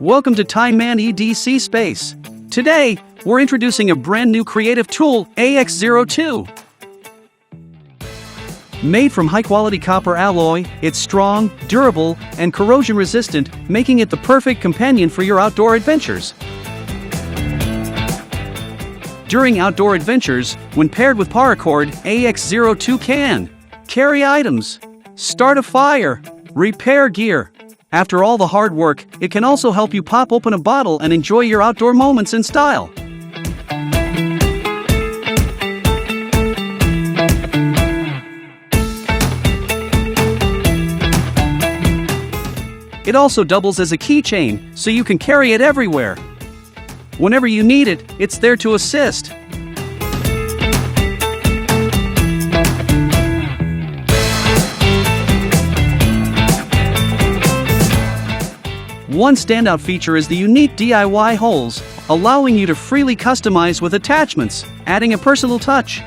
Welcome to Time Man EDC Space. Today, we're introducing a brand new creative tool, AX02. Made from high-quality copper alloy, it's strong, durable, and corrosion-resistant, making it the perfect companion for your outdoor adventures. During outdoor adventures, when paired with paracord, AX02 can carry items, start a fire, repair gear. After all the hard work, it can also help you pop open a bottle and enjoy your outdoor moments in style. It also doubles as a keychain, so you can carry it everywhere. Whenever you need it, it's there to assist. One standout feature is the unique DIY holes, allowing you to freely customize with attachments, adding a personal touch.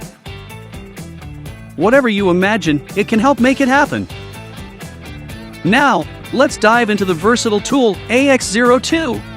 Whatever you imagine, it can help make it happen. Now, let's dive into the versatile tool, AX02.